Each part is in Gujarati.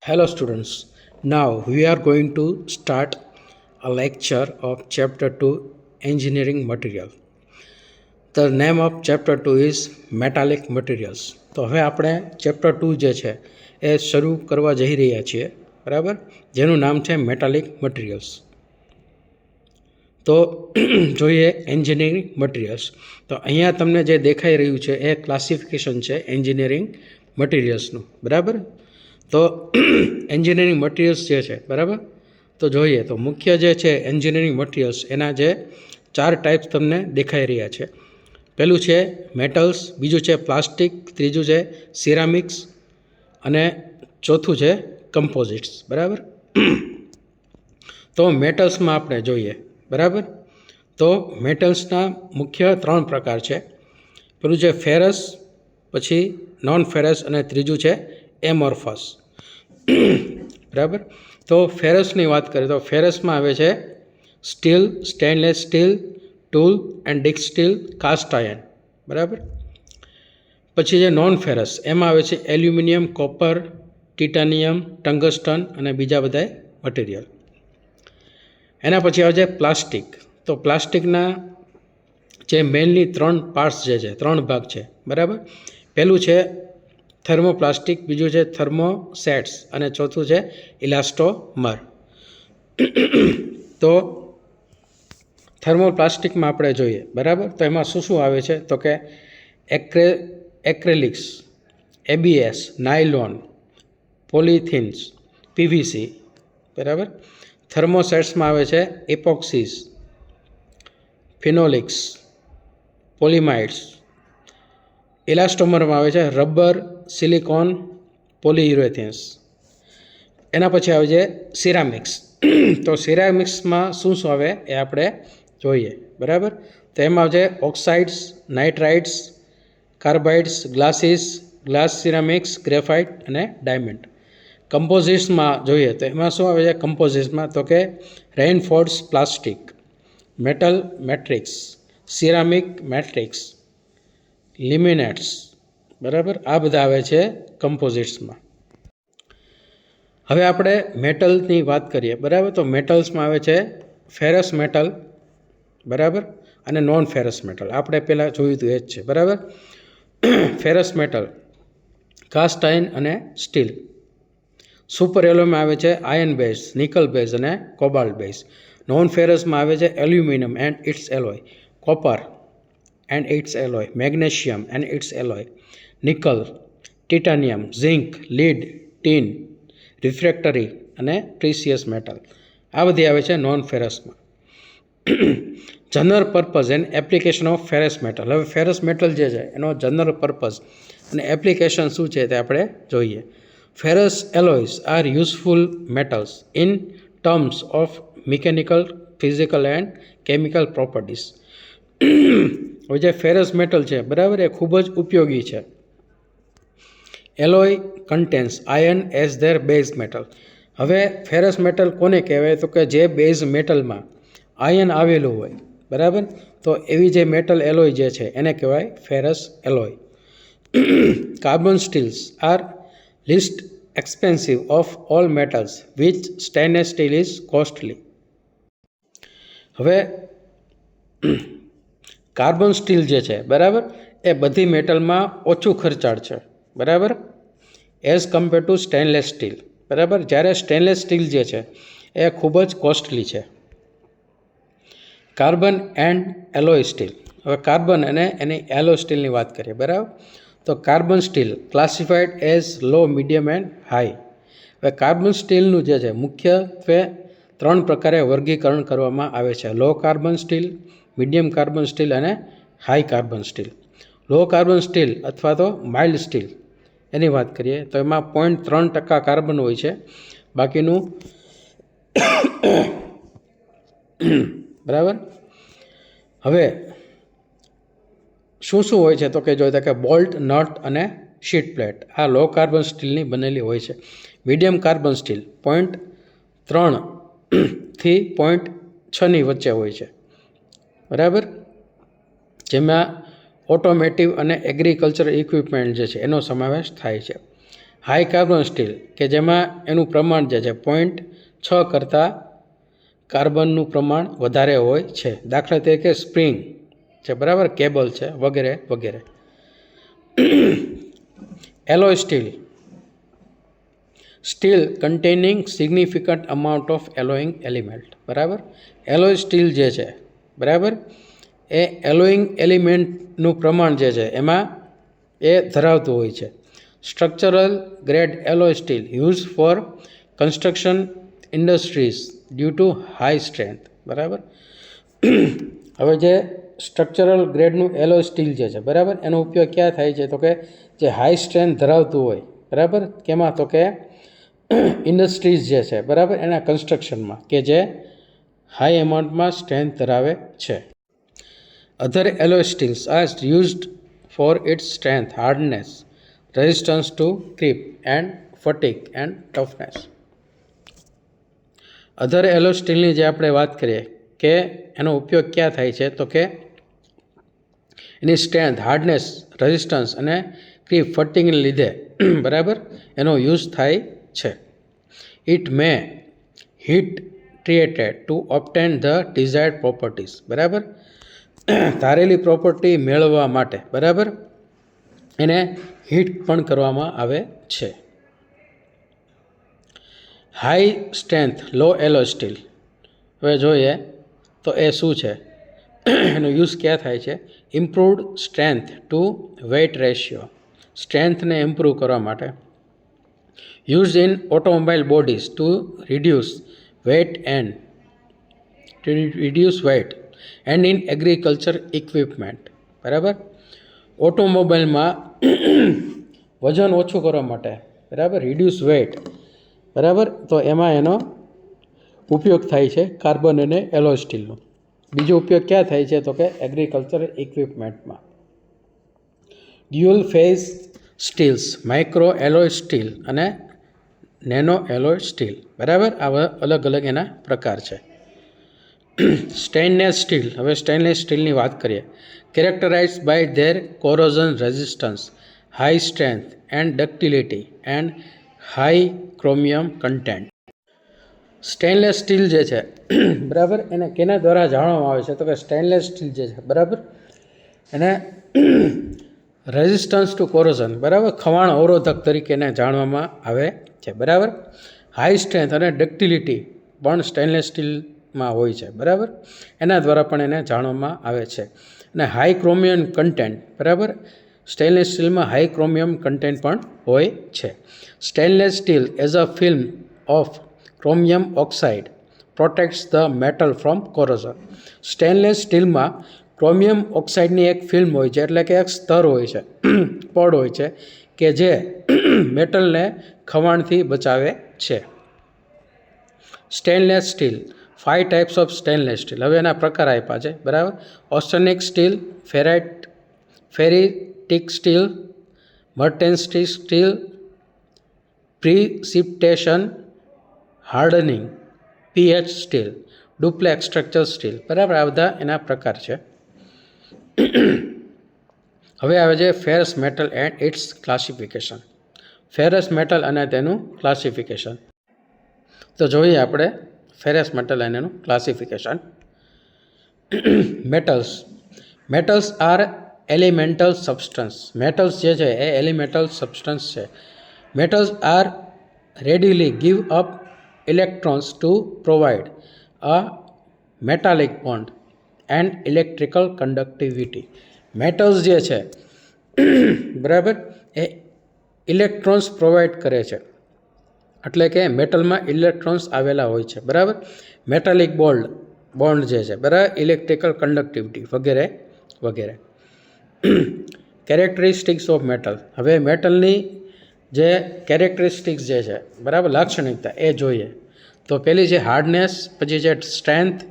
Hello students, now we are going to start a lecture of chapter 2 engineering material. The name of chapter 2 is metallic materials. તો હવે આપણે ચેપ્ટર 2 જે છે એ શરૂ કરવા જઈ રહ્યા છીએ, બરાબર, જેનું નામ છે મેટાલિક મટીરિયલ્સ. તો જોઈએ એન્જિનિયરિંગ મટીરિયલ્સ. તો અહીંયા તમને જે દેખાઈ રહ્યું છે એ ક્લાસિફિકેશન છે એન્જિનિયરિંગ મટીરિયલ્સનું, બરાબર. તો એન્જિનિયરિંગ મટીરિયલ્સ જે છે, બરાબર, તો જોઈએ તો મુખ્ય જે છે એન્જિનિયરિંગ મટીરિયલ્સ એના જે 4 ટાઈપ્સ તમને દેખાઈ રહ્યા છે. પહેલું છે મેટલ્સ, બીજું છે પ્લાસ્ટિક, ત્રીજું છે સિરામિક્સ અને ચોથું છે કમ્પોઝિટ્સ, બરાબર. તો મેટલ્સમાં આપણે જોઈએ, બરાબર. તો મેટલ્સના મુખ્ય 3 પ્રકાર છે. પેલું છે ફેરસ, પછી નોન ફેરસ અને ત્રીજું છે એમોર્ફસ, બરાબર. તો ફેરસની વાત કરીએ તો ફેરસમાં આવે છે steel, stainless steel, tool and die steel, cast iron, બરાબર. પછી જે નોન ફેરસ એમાં આવે છે એલ્યુમિનિયમ, કોપર, ટિટાનિયમ, ટંગસ્ટન અને બીજા બધા મટીરિયલ. એના પછી આવે છે પ્લાસ્ટિક. તો પ્લાસ્ટિકના જે મેઇનલી 3 પાર્ટ્સ જે છે, 3 ભાગ છે, બરાબર. પહેલું છે થર્મોપ્લાસ્ટિક, બીજું છે થર્મોસેટ્સ અને ચોથું છે ઇલાસ્ટોમર. તો થર્મોપ્લાસ્ટિકમાં આપણે જોઈએ, બરાબર, તો એમાં શું શું આવે છે તો કે એક્રેલિક્સ, એબીએસ, નાયલોન, પોલિથીન્સ, પીવીસી, બરાબર. થર્મોસેટ્સમાં આવે છે એપોક્સીસ, ફિનોલિક્સ, પોલિમાઇડ્સ. ઇલાસ્ટોમરમાં આવે છે રબર, સિલિકોન, પોલીયુરેથેન્સ. એના પછી આવે છે સિરામિક્સ. તો સિરામિક્સમાં શું શું આવે એ આપણે જોઈએ, બરાબર. તો એમાં આવે છે oxides, nitrites, carbides, glasses, glass ceramics, graphite અને ડાયમંડ. કમ્પોઝિટ્સમાં જોઈએ તો એમાં શું આવે છે કમ્પોઝિટ્સમાં તો કે reinforced plastic, metal matrix, ceramic matrix, laminates, બરાબર. આ બધા આવે છે કમ્પોઝિટ્સમાં. હવે આપણે મેટલની વાત કરીએ, બરાબર. તો મેટલ્સમાં આવે છે ફેરસ મેટલ, બરાબર, અને નોન ફેરસ મેટલ. આપણે પહેલાં જોયું હતું એ જ છે, બરાબર. ફેરસ મેટલ કાસ્ટ આયર્ન અને સ્ટીલ. સુપર એલોયમાં આવે છે આયર્ન બેઝ, નિકલ બેઝ અને કોબાલ્ટ બેઝ. નોન ફેરસમાં આવે છે aluminium and its alloy, copper and its alloy, magnesium and its alloy, nickel, titanium, zinc, lead, tin, refractory અને પ્રીસિયસ મેટલ. આ બધી આવે છે નોન ફેરસમાં. General purpose and application of ferrous metal. હવે ફેરસ મેટલ જે છે એનો જનરલ પર્પઝ અને એપ્લિકેશન શું છે તે આપણે જોઈએ. Ferrous alloys are useful metals in terms of mechanical, physical and chemical properties. હવે જે ફેરસ મેટલ છે, બરાબર, એ ખૂબ જ ઉપયોગી છે. Alloy contains iron as there base metal. હવે ફેરસ મેટલ કોને કહેવાય તો કે જે બેઝ મેટલમાં આયર્ન આવેલું હોય, બરાબર. તો એવી જે મેટલ એલોય જે છે એને કહેવાય ferrous alloy. Carbon steels are least expensive of all metals which stainless steel is costly. હવે કાર્બન સ્ટીલ જે છે, બરાબર, એ બધી મેટલમાં ઓછું ખર્ચાળ છે, બરાબર, as compare to stainless steel, બરાબર. જ્યારે સ્ટેનલેસ સ્ટીલ જે છે એ ખૂબ જ કોસ્ટલી છે. Carbon and alloy steel. હવે કાર્બન અને એની એલોય સ્ટીલની વાત કરીએ, બરાબર. તો carbon steel classified as low, medium and high. હવે કાર્બન સ્ટીલનું જે છે મુખ્યત્વે 3 પ્રકારે વર્ગીકરણ કરવામાં આવે છે: low carbon steel, medium carbon steel અને high carbon steel. Low carbon steel અથવા તો માઇલ્ડ સ્ટીલ એની વાત કરીએ તો એમાં 0.3% કાર્બન હોય છે, બાકીનું બરાબર. હવે શું શું હોય છે તો કે જોઈએ કે બોલ્ટ, નટ અને શીટ પ્લેટ આ લો કાર્બન સ્ટીલની બનેલી હોય છે. મીડિયમ કાર્બન સ્ટીલ 0.3 થી 0.6ની વચ્ચે હોય છે, બરાબર, જેમાં ઓટોમેટિવ અને એગ્રીકલ્ચર ઇક્વિપમેન્ટ જે છે એનો સમાવેશ થાય છે. હાઈ કાર્બન સ્ટીલ કે જેમાં એનું પ્રમાણ જે છે 0.6 કરતાં કાર્બનનું પ્રમાણ વધારે હોય છે. દાખલા તરીકે સ્પ્રિંગ છે, બરાબર, કેબલ છે, વગેરે વગેરે. Alloy steel, steel containing significant amount of alloying element, બરાબર. એલોય સ્ટીલ જે છે, બરાબર, એ એલોઈંગ એલિમેન્ટનું પ્રમાણ જે છે એમાં એ ધરાવતું હોય છે. Structural grade alloy steel use for construction industries due to high strength, બરાબર. હવે જે સ્ટ્રક્ચરલ ગ્રેડનું એલોય સ્ટીલ જે છે, બરાબર, એનો ઉપયોગ ક્યાં થાય છે તો કે જે હાઈ સ્ટ્રેન્થ ધરાવતું હોય, બરાબર, કેમાં તો કે ઇન્ડસ્ટ્રીઝ જે છે, બરાબર, એના કન્સ્ટ્રક્શનમાં કે જે હાઈ એમાઉન્ટમાં સ્ટ્રેન્થ ધરાવે છે. Other alloy steels are used for its strength, hardness, resistance to creep and fatigue and toughness. Other alloy સ્ટીલની જે આપણે વાત કરીએ કે એનો ઉપયોગ ક્યાં થાય છે તો કે એની સ્ટ્રેન્થ, હાર્ડનેસ, રેઝિસ્ટન્સ અને ક્રીપ ફટીગને લીધે, બરાબર, એનો યુઝ થાય છે. It may heat treated to obtain the desired properties, બરાબર, ધારેલી પ્રોપર્ટી મેળવવા માટે, બરાબર, એને હીટ પણ કરવામાં આવે છે. હાઈ સ્ટ્રેન્થ લો એલોય સ્ટીલ, હવે જોઈએ તો એ શું છે, એનો યુઝ ક્યાં થાય છે. Improved strength to weight ratio, સ્ટ્રેન્થને ઇમ્પ્રૂવ કરવા માટે. Use in automobile bodies to reduce weight and in agriculture equipment, બરાબર. ઓટોમોબાઈલમાં વજન ઓછું કરવા માટે, બરાબર, રિડ્યુસ વેઇટ, બરાબર, તો એમાં એનો ઉપયોગ થાય છે કાર્બન અને એલોય સ્ટીલનો. બીજો ઉપયોગ ક્યાં થાય છે તો કે એગ્રીકલ્ચર ઇક્વિપમેન્ટમાં. Dual phase steels, micro alloy steel અને નેનો એલોય સ્ટીલ, બરાબર, આવા અલગ અલગ એના પ્રકાર છે. સ્ટેનલેસ સ્ટીલ, હવે સ્ટેનલેસ સ્ટીલની વાત કરીએ. Characterized by their corrosion resistance, high strength and ductility and high chromium content. Stainless steel જે છે, બરાબર, એને કેના દ્વારા જાણવામાં આવે છે તો કે સ્ટેનલેસ સ્ટીલ જે છે, બરાબર, એને રેઝિસ્ટન્સ ટુ કોરોઝન, બરાબર, ખવાણ અવરોધક તરીકે એને જાણવામાં આવે છે, બરાબર. હાઈ સ્ટ્રેન્થ અને ડક્ટિલિટી પણ સ્ટેનલેસ સ્ટીલમાં હોય છે, બરાબર, એના દ્વારા પણ એને જાણવામાં આવે છે. અને હાઈ ક્રોમિયમ કન્ટેન્ટ, બરાબર, સ્ટેનલેસ સ્ટીલમાં હાઈ ક્રોમિયમ કન્ટેન્ટ પણ હોય છે. Stainless steel as a film of chromium oxide protects the metal from corrosion. Stainless સ્ટીલમાં ક્રોમિયમ ઓક્સાઇડની એક ફિલ્મ હોય છે, એટલે કે એક સ્તર હોય છે, પડ હોય છે, કે જે મેટલને ખવાણથી બચાવે છે. Stainless steel, 5 types of stainless steel, હવે એના પ્રકાર આપ્યા છે, બરાબર. ઓર્સેનિક steel, ferritic steel, martensitic steel, precipitation hardening, PH steel, duplex structure steel, બરાબર, આ બધા એના પ્રકાર છે. હવે આવે છે ferrous metal and its classification. Ferrous metal અને તેનું ક્લાસિફિકેશન. તો જોઈએ આપણે ફેરસ મેટલ અને એનું classification. Metals are elemental substance. Metals જે છે એ એલિમેન્ટલ સબસ્ટન્સ છે. Metals are readily give up electrons to provide a metallic bond and electrical conductivity. Metals જે છે, બરાબર, એ ઇલેક્ટ્રોન્સ પ્રોવાઈડ કરે છે, એટલે કે મેટલમાં ઇલેક્ટ્રોન્સ આવેલા હોય છે, બરાબર. મેટાલિક બોન્ડ જે છે, બરાબર, ઇલેક્ટ્રિકલ કન્ડક્ટિવિટી વગેરે વગેરે. કેરેક્ટરિસ્ટિક્સ ઓફ મેટલ, હવે મેટલની જે કેરેક્ટરિસ્ટિક્સ જે છે, બરાબર, લાક્ષણિકતા એ જોઈએ. તો પહેલી છે હાર્ડનેસ, પછી છે strength,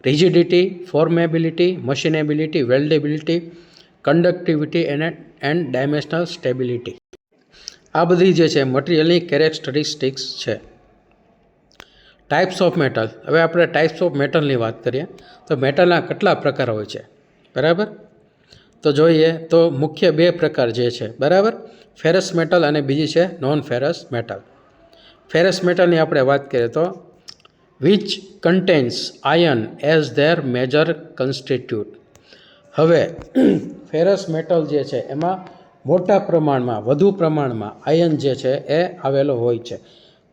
rigidity, formability, machinability, weldability, conductivity and dimensional stability. આ બધી જે છે મટીરિયલની કેરેક્ટરિસ્ટિક્સ છે. ટાઈપ્સ ઓફ મેટલ, હવે આપણે ટાઈપ્સ ઓફ મેટલની વાત કરીએ તો મેટલના કેટલા પ્રકાર હોય છે, બરાબર. તો જોઈએ તો મુખ્ય બે પ્રકાર જે છે, બરાબર, ફેરસ મેટલ અને બીજી છે નોન ફેરસ મેટલ. ફેરસ મેટલની આપણે વાત કરીએ તો which contains iron as their major constituent. હવે ફેરસ મેટલ જે છે એમાં મોટા પ્રમાણમાં, વધુ પ્રમાણમાં આયન જે છે એ આવેલો હોય છે.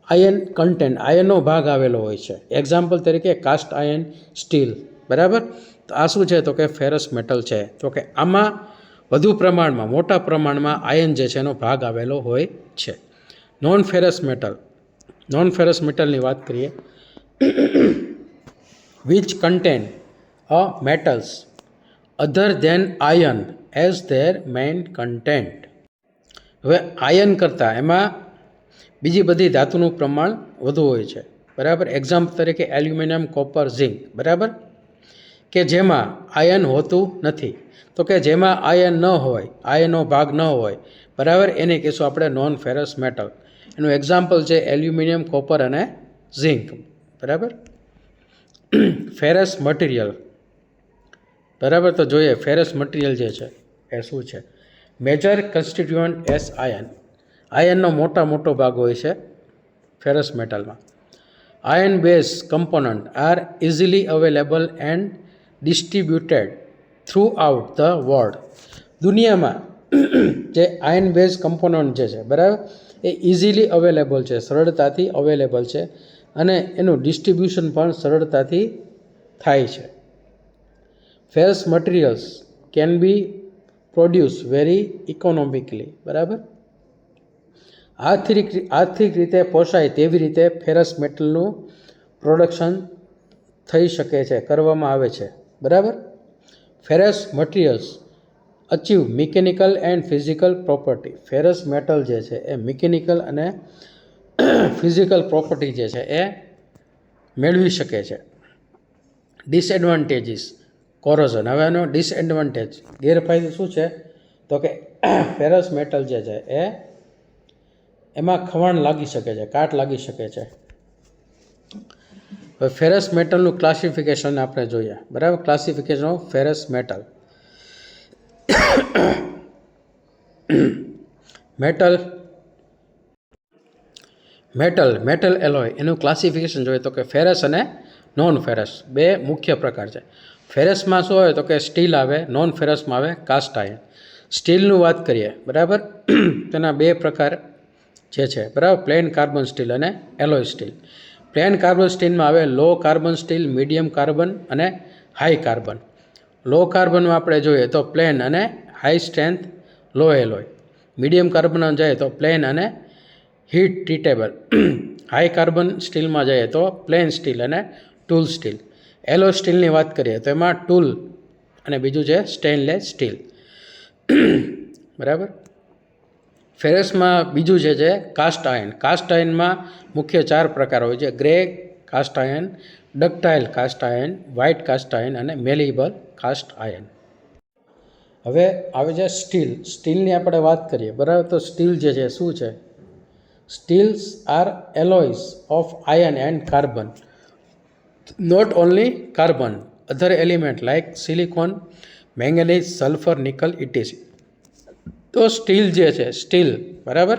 આયન કન્ટેન્ટ, આયનનો ભાગ આવેલો હોય છે. એક્ઝામ્પલ તરીકે કાસ્ટ આયન, સ્ટીલ, બરાબર. તો આ શું છે તો કે ફેરસ મેટલ છે. તો કે આમાં વધુ પ્રમાણમાં, મોટા પ્રમાણમાં આયન જે છે એનો ભાગ આવેલો હોય છે. Non ferrous metal, non ferrous મેટલની વાત કરીએ, which contain a metals other than iron as their main content. હવે આયન કરતાં એમાં બીજી બધી ધાતુનું પ્રમાણ વધુ હોય છે, બરાબર. એક્ઝામ્પલ તરીકે એલ્યુમિનિયમ, કોપર, ઝિંક, બરાબર, કે જેમાં આયન હોતું નથી. તો કે જેમાં આયન ન હોય, આયનનો ભાગ ન હોય, બરાબર, એને કહીશું આપણે નોન ફેરસ મેટલ. એનું એક્ઝામ્પલ છે એલ્યુમિનિયમ, કોપર અને ઝિંક, બરાબર. ફેરસ મટીરિયલ, બરાબર. તો જોઈએ ફેરસ મટીરિયલ જે છે એ શું છે. મેજર કન્સ્ટિટ્યુઅન્ટ એસ આયન, આયનનો મોટો ભાગ હોય છે ફેરસ મેટલમાં. Iron base component are easily available and distributed throughout the world. દુનિયામાં જે આયન બેઝ કમ્પોનન્ટ જે છે, બરાબર, એ ઇઝીલી અવેલેબલ છે, સરળતાથી અવેલેબલ છે, અને એનું ડિસ્ટ્રીબ્યુશન પણ સરળતાથી થાય છે. Ferrous materials can be produce very economically, બરાબર. આર્થિક રીતે પોસાય તેવી રીતે ફેરસ મેટલનું પ્રોડક્શન થઈ શકે છે, કરવામાં આવે છે, બરાબર. Ferrous materials achieve mechanical and physical property. Ferrous metal જે છે એ મિકેનિકલ અને ફિઝિકલ પ્રોપર્ટી જે છે એ મેળવી શકે છે. Disadvantages, corrosion. હવે એનો ડિસએડવાન્ટેજ, ગેરફાયદો શું છે તો કે ફેરસ મેટલ જે છે એ એમાં ખવાણ લાગી શકે છે, કાટ લાગી શકે છે. હવે ફેરસ મેટલનું ક્લાસિફિકેશન આપણે જોઈએ, બરાબર. Classification of ferrous metal. Metal alloy, એનું ક્લાસિફિકેશન જોઈએ તો કે ફેરસ અને નોન ફેરસ બે મુખ્ય પ્રકાર છે. ફેરસમાં શું હોય તો કે સ્ટીલ આવે, નોન ફેરસમાં આવે કાસ્ટ આયન. સ્ટીલનું વાત કરીએ, બરાબર, તેના બે પ્રકાર જે છે, બરાબર, પ્લેન કાર્બન સ્ટીલ અને એલોય સ્ટીલ. પ્લેન કાર્બન સ્ટીલમાં આવે લો કાર્બન સ્ટીલ, મીડિયમ કાર્બન અને હાઈ કાર્બન. લો કાર્બનમાં આપણે જોઈએ તો પ્લેન અને હાઈ સ્ટ્રેન્થ લો એલોય. મીડિયમ કાર્બનમાં જઈએ તો પ્લેન અને હીટ ટ્રીટેબલ. હાઈ કાર્બન સ્ટીલમાં જઈએ તો પ્લેન સ્ટીલ અને ટૂલ સ્ટીલ. એલોય સ્ટીલની વાત કરીએ તો એમાં ટૂલ અને બીજું છે સ્ટેનલેસ સ્ટીલ, બરાબર. ફેરસમાં બીજું છે કાસ્ટ આયન. કાસ્ટ આયનમાં મુખ્ય 4 પ્રકાર હોય છે: gray cast iron, ductile cast iron, white cast iron અને મેલેબલ કાસ્ટ આયન. હવે આવે છે સ્ટીલ. સ્ટીલની આપણે વાત કરીએ, બરાબર. તો સ્ટીલ જે છે શું છે? Steels are alloys of iron and carbon, not only carbon, other element like silicon, manganese, sulphur, nickel, etc. તો સ્ટીલ જે છે, સ્ટીલ, બરાબર,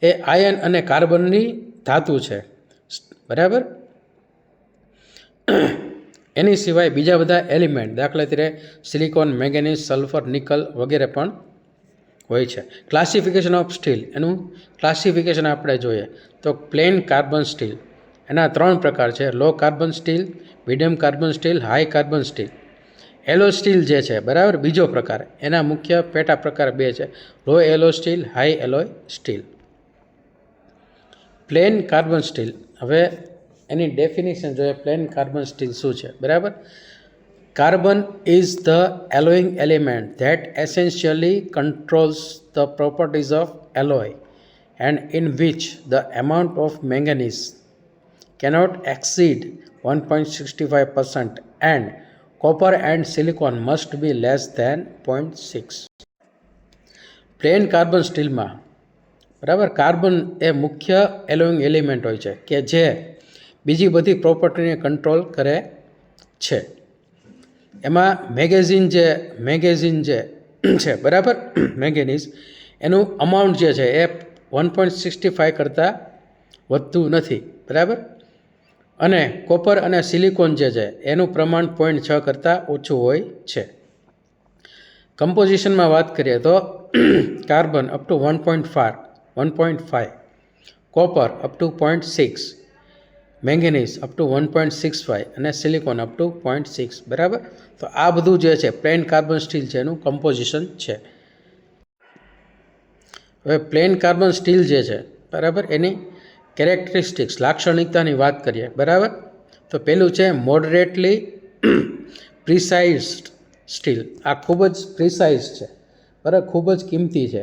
એ આયન અને કાર્બનની ધાતુ છે, બરાબર. એની સિવાય બીજા બધા એલિમેન્ટ, દાખલા તરીકે સિલિકોન, મેંગેનીઝ, સલ્ફર, નિકલ વગેરે પણ હોય છે. ક્લાસિફિકેશન ઓફ સ્ટીલ, એનું ક્લાસિફિકેશન આપણે જોઈએ તો પ્લેન કાર્બન સ્ટીલ, એના 3 પ્રકાર છે: low carbon steel, medium carbon steel, high carbon steel. Alloy steel જે છે, બરાબર, બીજો પ્રકાર. એના મુખ્ય પેટા પ્રકાર 2 છે: low alloy steel, high alloy steel. Plain carbon steel, હવે એની ડેફિનેશન જોઈએ. પ્લેન કાર્બન સ્ટીલ શું છે, બરાબર. Carbon is the alloying element that essentially controls the properties of alloy and in which the amount of manganese cannot exceed 1.65% and copper and silicon must be less than 0.6. Plain carbon સ્ટીલમાં, બરાબર, કાર્બન એ મુખ્ય એલોઇંગ એલિમેન્ટ હોય છે કે જે બીજી બધી પ્રોપર્ટીને કંટ્રોલ કરે છે. એમાં મેગેઝિન જે છે બરાબર, મેંગેનીઝ એનું અમાઉન્ટ જે છે એ 1.65 કરતાં વધતું નથી બરાબર. અને કોપર અને સિલિકોન જે છે એનું પ્રમાણ 0.6 કરતાં ઓછું હોય છે. કમ્પોઝિશનમાં વાત કરીએ તો carbon up to 1.5, copper up to 0.6, manganese up to 1.65 અને સિલિકોન અપ ટુ 0.6 બરાબર. તો આ બધું જે છે પ્લેન કાર્બન સ્ટીલ છે એનું કમ્પોઝિશન છે. હવે પ્લેન કાર્બન સ્ટીલ જે છે બરાબર એની કેરેક્ટરિસ્ટિક્સ લાક્ષણિકતાની વાત કરીએ બરાબર. તો પેલું છે મોડરેટલી પ્રિસાઇઝ્ડ સ્ટીલ. આ ખૂબ જ પ્રિસાઇઝ છે બરાબર, ખૂબ જ કિંમતી છે.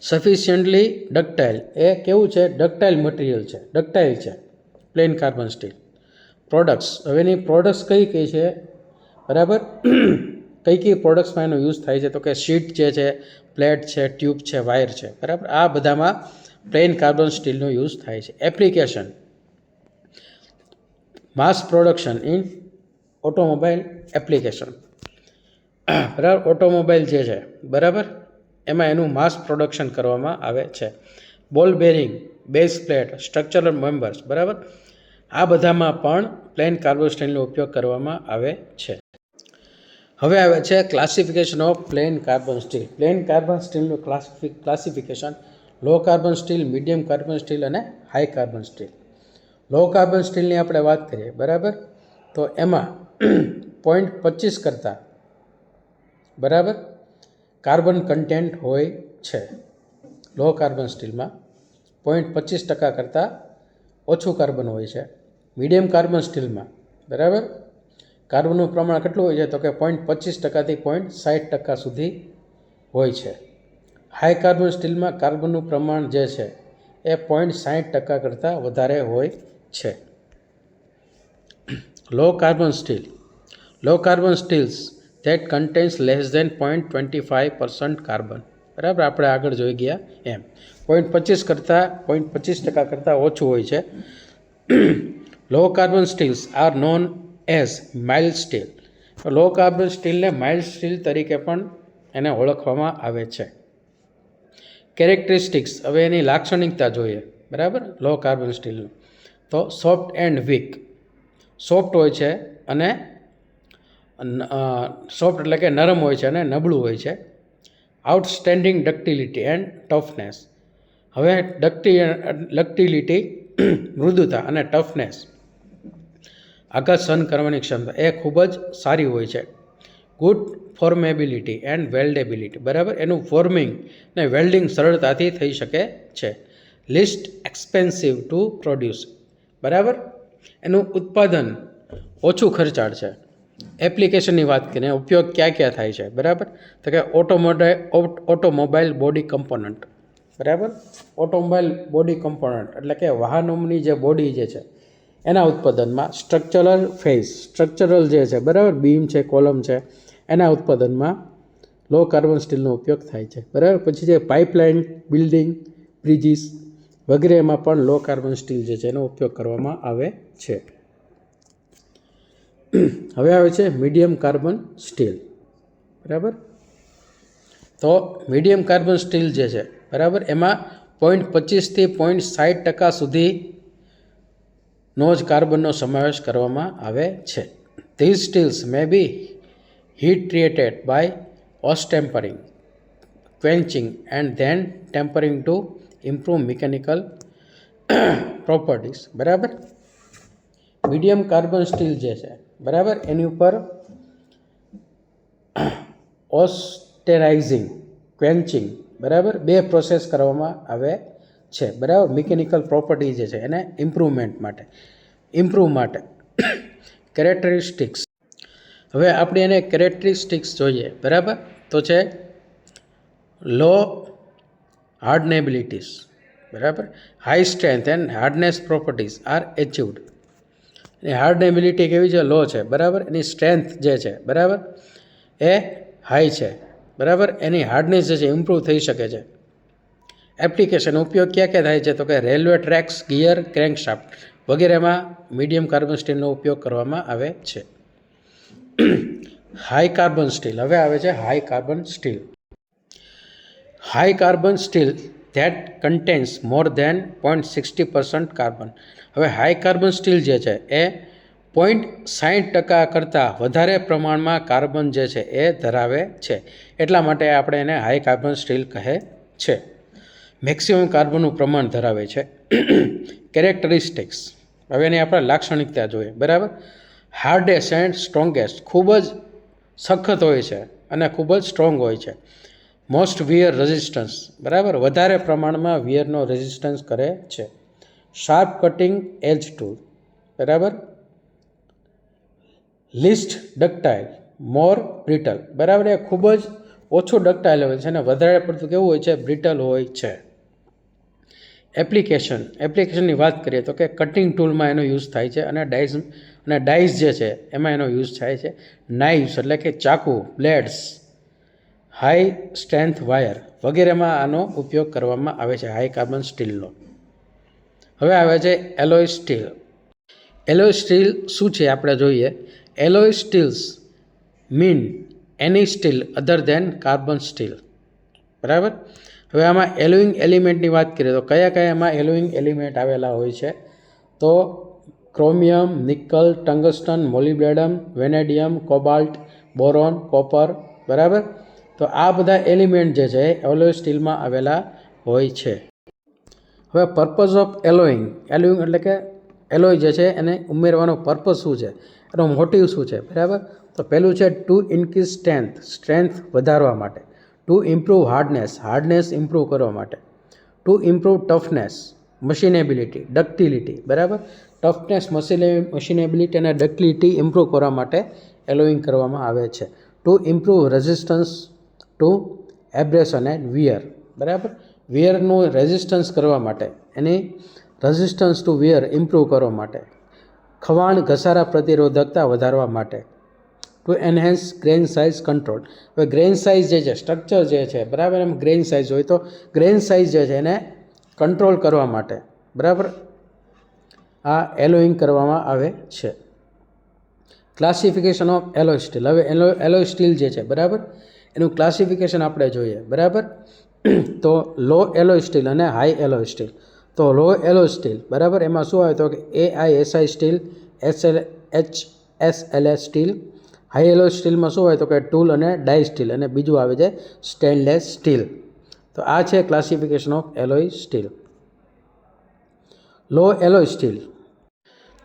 સફિશિયન્ટલી ડક્ટાઇલ, એ કેવું છે ડક્ટાઇલ મટીરિયલ છે, ડક્ટાઇલ છે પ્લેન કાર્બન સ્ટીલ. પ્રોડક્ટ્સ, હવે એની પ્રોડક્ટ્સ કઈ છે બરાબર, કઈ પ્રોડક્ટ્સમાં એનો યુઝ થાય છે તો કે શીટ જે છે, પ્લેટ છે, ટ્યુબ છે, વાયર છે બરાબર. આ બધામાં પ્લેન કાર્બન સ્ટીલનો યુઝ થાય છે. Application mass production in automobile application બરાબર. ઓટોમોબાઈલ જે છે બરાબર એમાં એનું માસ પ્રોડક્શન કરવામાં આવે છે. બોલ bearing, base plate, structural members બરાબર, આ બધામાં પણ પ્લેન કાર્બન સ્ટીલનો ઉપયોગ કરવામાં આવે છે. હવે આવે છે classification of plain carbon steel. Plain carbon સ્ટીલનું classification low carbon steel, medium carbon steel અને high carbon steel. Low carbon સ્ટીલની આપણે વાત કરીએ બરાબર, તો એમાં 0.25 કરતાં બરાબર કાર્બન કન્ટેન્ટ હોય છે. લો કાર્બન સ્ટીલમાં 0.25% કરતાં ઓછું કાર્બન હોય છે. મીડિયમ કાર્બન સ્ટીલમાં બરાબર કાર્બનનું પ્રમાણ કેટલું હોય છે તો કે 0.25%થી 0.60% સુધી હોય છે. હાઈ કાર્બન સ્ટીલમાં કાર્બનનું પ્રમાણ જે છે એ 0.60% કરતાં વધારે હોય છે. Low carbon steel, low carbon steels that contains less than 0.25% carbon બરાબર, આપણે આગળ જોઈ ગયા એમ 0.25% કરતાં ઓછું હોય છે. Low carbon steels are known as mild steel. Low carbon સ્ટીલને માઇલ્ડ સ્ટીલ તરીકે પણ એને ઓળખવામાં આવે છે. કેરેક્ટરિસ્ટિક્સ, હવે એની લાક્ષણિકતા જોઈએ બરાબર લો કાર્બન સ્ટીલનું. તો સોફ્ટ એન્ડ વીક, સોફ્ટ હોય છે અને સોફ્ટ એટલે કે નરમ હોય છે અને નબળું હોય છે. આઉટસ્ટેન્ડિંગ ડક્ટિલિટી એન્ડ ટફનેસ, હવે ડક્ટિલિટી મૃદુતા અને ટફનેસ આઘાત સહન કરવાની ક્ષમતા એ ખૂબ જ સારી હોય છે. ગુડ ફોર્મેબિલિટી એન્ડ વેલ્ડેબિલિટી બરાબર, એનું ફોર્મિંગ ને વેલ્ડિંગ સરળતાથી થઈ શકે છે. લિસ્ટ એક્સપેન્સિવ ટુ પ્રોડ્યુસ બરાબર, એનું ઉત્પાદન ઓછું ખર્ચાળ છે. એપ્લિકેશનની વાત કરીએ, ઉપયોગ ક્યાં થાય છે બરાબર, તો કે ઓટોમોબાઈલ બોડી કમ્પોનન્ટ બરાબર. ઓટોમોબાઈલ બોડી કમ્પોનન્ટ એટલે કે વાહનોની જે બોડી જે છે એના ઉત્પાદનમાં, સ્ટ્રક્ચરલ ફેઝ, સ્ટ્રક્ચરલ જે છે બરાબર, બીમ છે, કોલમ છે, એના ઉત્પાદનમાં લો કાર્બન સ્ટીલનો ઉપયોગ થાય છે બરાબર. પછી જે પાઇપલાઇન, બિલ્ડિંગ, બ્રિજીસ વગેરેમાં પણ લો કાર્બન સ્ટીલ જે છે એનો ઉપયોગ કરવામાં આવે છે. હવે આવે છે મીડિયમ કાર્બન સ્ટીલ બરાબર. તો મીડિયમ કાર્બન સ્ટીલ જે છે બરાબર એમાં 0.25થી 0.60% સુધીનો જ કાર્બનનો સમાવેશ કરવામાં આવે છે. These steels may be heat treated by austempering, quenching and then tempering to improve mechanical properties બરાબર. મીડિયમ કાર્બન સ્ટીલ જે છે બરાબર એની ઉપર ઓસ્ટેરાઇઝિંગ, ક્વેન્ચિંગ બરાબર બે પ્રોસેસ કરવામાં આવે છે બરાબર. મિકેનિકલ પ્રોપર્ટી જે છે એને ઇમ્પ્રૂવ માટે કેરેક્ટરિસ્ટિક્સ, હવે આપણે એને કેરેક્ટરિસ્ટિક્સ જોઈએ બરાબર. તો છે લો હાર્ડનેબિલિટીઝ બરાબર, high strength and hardness properties are achieved. એની હાર્ડનેબિલિટી કેવી છે, લો છે બરાબર. એની સ્ટ્રેન્થ જે છે બરાબર એ હાઈ છે બરાબર. એની હાર્ડનેસ જે છે ઇમ્પ્રૂવ થઈ શકે છે. એપ્લિકેશન ઉપયોગ ક્યાં થાય છે તો કે રેલવે ટ્રેક્સ, ગિયર, ક્રેન્કશાફ્ટ વગેરેમાં મીડિયમ કાર્બન સ્ટીલનો ઉપયોગ કરવામાં આવે છે. High carbon steel. હવે આવે છે high carbon steel. High carbon steel that contains more than 0.60% carbon. હવે હાઈ કાર્બન સ્ટીલ જે છે એ 0.60% કરતાં વધારે પ્રમાણમાં કાર્બન જે છે એ ધરાવે છે. એટલા માટે આપણે એને હાઈ કાર્બન સ્ટીલ કહે છે. મેક્સિમમ કાર્બનનું પ્રમાણ ધરાવે છે. કેરેક્ટરિસ્ટિક્સ. હવે એની આપણે લાક્ષણિકતા જોઈએ. બરાબર. Hardest and strongest. ખૂબ જ સખત હોય છે અને ખૂબ જ સ્ટ્રોંગ હોય છે. Most wear resistance. બરાબર. વધારે પ્રમાણમાં વિયરનો રેઝિસ્ટન્સ કરે છે. Sharp cutting edge tool. બરાબર. Least ductile more brittle. બરાબર. એ ખૂબ જ ઓછું ડક્ટાઇલ હોય છે અને વધારે પડતું કેવું હોય છે? બ્રિટલ હોય છે. એપ્લિકેશનની વાત કરીએ તો કે કટિંગ ટૂલમાં એનો યુઝ થાય છે અને ડાઇઝ જે છે એમાં એનો યુઝ થાય છે. નાઇવ્સ એટલે કે ચાકુ, બ્લેડ્સ, હાઈ સ્ટ્રેન્થ વાયર વગેરેમાં આનો ઉપયોગ કરવામાં આવે છે હાઈ કાર્બન સ્ટીલનો. હવે આવે છે એલોય સ્ટીલ. એલોય સ્ટીલ શું છે આપણે જોઈએ. Alloy steels mean any steel other than carbon steel. બરાબર. હવે આમાં એલોઇંગ એલિમેન્ટની વાત કરીએ તો કયા કયા એમાં એલોઇંગ એલિમેન્ટ આવેલા હોય છે? તો chromium, nickel, tungsten, molybdenum, vanadium, cobalt, boron, copper. બરાબર. તો આ બધા એલિમેન્ટ જે છે એલોય સ્ટીલમાં આવેલા હોય છે. હવે પર્પઝ ઓફ એલોઇંગ એટલે કે એલોય જે છે એને ઉમેરવાનો પર્પઝ શું છે, એનો મોટિવ શું છે? બરાબર. તો પહેલું છે ટુ ઇન્ક્રીઝ સ્ટ્રેન્થ વધારવા માટે. ટુ ઇમ્પ્રૂવ હાર્ડનેસ ઇમ્પ્રૂવ કરવા માટે. To improve toughness, machinability, ductility. બરાબર. ટફનેસ, મશીનેબિલિટી અને ડક્ટિલિટી ઇમ્પ્રૂવ કરવા માટે એલોઇંગ કરવામાં આવે છે. To improve resistance to abrasion and wear. બરાબર. વિયરનું રેઝિસ્ટન્સ કરવા માટે, એની રેઝિસ્ટન્સ ટુ વિયર ઇમ્પ્રૂવ કરવા માટે. ખવાણ ઘસારા પ્રતિરોધકતા વધારવા માટે. To enhance grain size control. હવે ગ્રેઇન સાઇઝ જે છે, સ્ટ્રક્ચર જે છે, બરાબર, એમ ગ્રેઇન સાઇઝ હોય તો ગ્રેઇન સાઇઝ જે છે એને કંટ્રોલ કરવા માટે. બરાબર. આ એલોઇંગ કરવામાં આવે છે. Classification of alloy steel. હવે એલોય સ્ટીલ જે છે, બરાબર, એનું ક્લાસિફિકેશન આપણે જોઈએ. બરાબર. તો લો એલોય સ્ટીલ અને હાઈ એલોય સ્ટીલ. તો લો એલોય સ્ટીલ, બરાબર, એમાં શું આવે તો કે AISI સ્ટીલ, HSLS સ્ટીલ. હાઈ એલોય સ્ટીલમાં શું હોય તો કે ટૂલ અને ડાઈ સ્ટીલ, અને બીજું આવે છે સ્ટેનલેસ સ્ટીલ. તો આ છે classification of alloy steel. Low alloy steel.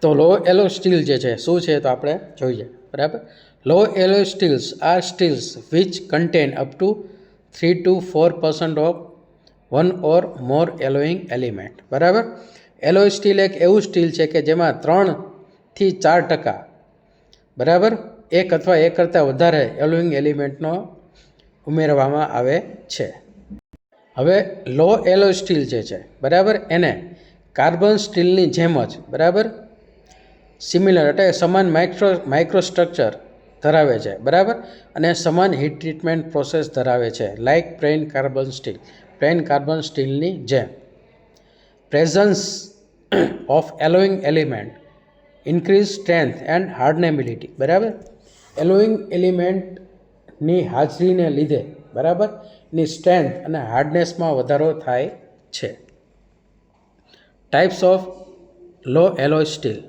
તો લો એલોય સ્ટીલ જે છે શું છે તો આપણે જોઈએ. બરાબર. Low alloy steels are steels which contain up to 3 to 4% of one or more alloying element. બરાબર. એલોય સ્ટીલ એક એવું સ્ટીલ છે કે જેમાં 3 થી 4%, બરાબર, એક અથવા એક કરતાં વધારે એલોઇંગ એલિમેન્ટનો ઉમેરવામાં આવે છે. હવે લો એલોય સ્ટીલ જે છે, બરાબર, એને કાર્બન સ્ટીલની જેમ જ, બરાબર, સિમિલર એટલે સમાન માઇક્રોસ્ટ્રક્ચર ધરાવે છે. બરાબર. અને સમાન હીટ ટ્રીટમેન્ટ પ્રોસેસ ધરાવે છે like plain carbon steel. Plain carbon સ્ટીલની જેમ. Presence of alloying element increase strength and hardenability. બરાબર. એલોઇંગ એલિમેન્ટની હાજરીને લીધે, બરાબર, એની સ્ટ્રેન્થ અને હાર્ડનેસમાં વધારો થાય છે. Types of low alloy steel.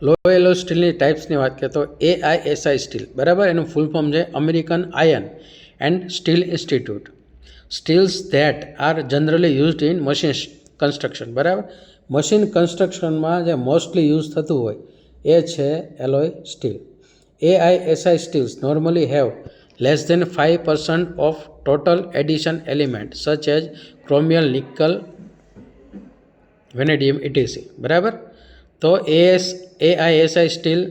Low alloy સ્ટીલની ટાઈપ્સની વાત કરીએ તો AISI સ્ટીલ. બરાબર. એનું ફૂલ ફોર્મ છે American iron and steel institute. Steels that are generally used in machine construction. બરાબર. મશીન કન્સ્ટ્રક્શનમાં જે મોસ્ટલી યુઝ થતું હોય એ છે alloy steel. AISI steels normally have less than 5% of total addition element such as chromium, nickel, vanadium, etc. બરાબર. તો AISI સ્ટીલ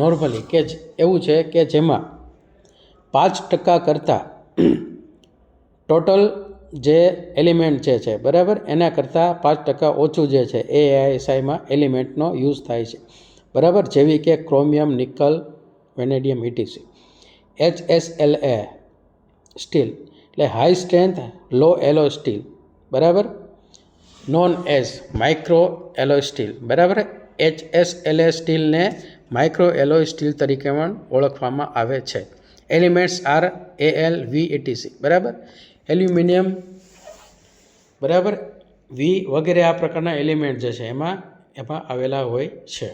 નોર્મલી કે એવું છે કે જેમાં 5% કરતાં ટોટલ જે એલિમેન્ટ જે છે, બરાબર, એના કરતાં 5% ઓછું જે છે AISIમાં એલિમેન્ટનો યુઝ થાય છે. બરાબર. જેવી કે chromium, nickel, vanadium, etc. HSLA steel એટલે હાઈ સ્ટ્રેન્થ લો એલોય સ્ટીલ. બરાબર. Known as micro alloy steel. બરાબર. HSLA સ્ટીલને માઇક્રો એલોય સ્ટીલ તરીકે પણ ઓળખવામાં આવે છે. એલિમેન્ટ્સ આર AL VATC, બરાબર. એલ્યુમિનિયમ, બરાબર, વી વગેરે આ પ્રકારના એલિમેન્ટ જે છે એમાં આવેલા હોય છે.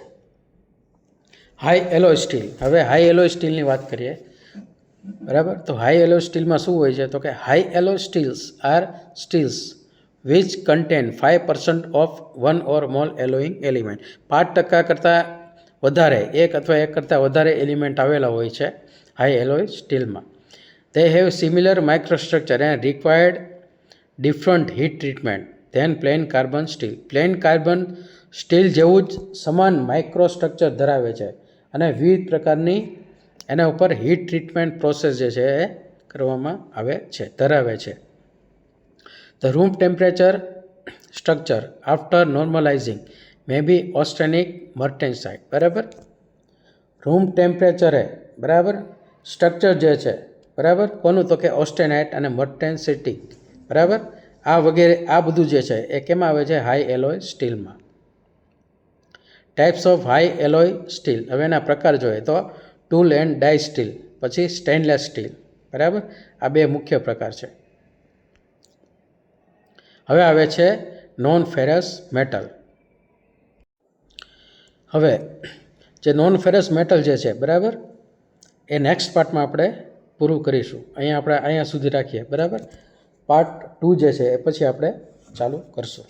High alloy steel. હવે હાઈ એલોય સ્ટીલની વાત કરીએ, બરાબર. તો હાઈ એલોય સ્ટીલમાં શું હોય છે? તો કે high alloy steels are steels which contain 5% of one or more alloying element. 5% કરતાં વધારે, એક અથવા એક કરતાં વધારે એલિમેન્ટ આવેલા હોય છે હાઈ એલોય સ્ટીલમાં. They have similar microstructure and required different heat treatment than plain carbon steel. plain carbon steel જેવું જ સમાન માઇક્રોસ્ટ્રક્ચર ધરાવે છે અને વિવિધ પ્રકારની એના ઉપર હીટ ટ્રીટમેન્ટ પ્રોસેસ જે છે એ કરવામાં ધરાવે છે. The room temperature structure after normalizing may be austenitic martensite, બરાબર. રૂમ ટેમ્પરેચરે, બરાબર, સ્ટ્રક્ચર જે છે, બરાબર, કોનું? તો કે ઓસ્ટેનાઇટ અને મર્ટેન્સિટિક, બરાબર. આ વગેરે આ બધું જે છે એ કેમાં આવે છે? હાઈ એલોય સ્ટીલમાં. Types of high alloy steel. હવે એના પ્રકાર જોઈએ તો ટૂલ એન્ડ ડાય સ્ટીલ, પછી સ્ટેનલેસ સ્ટીલ, બરાબર. આ બે મુખ્ય પ્રકાર છે. હવે આવે છે નોન ફેરસ મેટલ. હવે જે નોન ફેરસ મેટલ જે છે, બરાબર, એ નેક્સ્ટ પાર્ટમાં આપણે પૂરું કરીશું. અહીંયા સુધી રાખીએ, બરાબર. પાર્ટ 2 જે છે એ પછી આપણે ચાલુ કરશું.